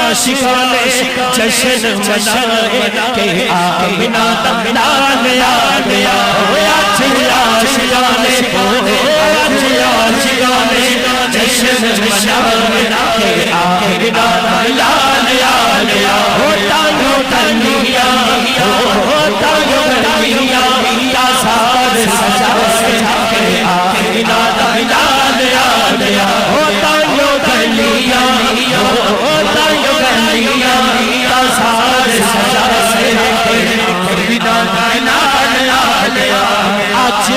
आशिकाने जश्न मनाए के आमिना दा लाल आ गया। आज आशिकाने आज आशिकाने जश्न मनाए के आमिना दा लाल आ गया। होता यो तनिया होता यो तनिया सार सजा के आमिना दा लाल आ गया। होता यो तनिया होता यो तनिया सार सजा के आमिना दा लाल आ गया। आज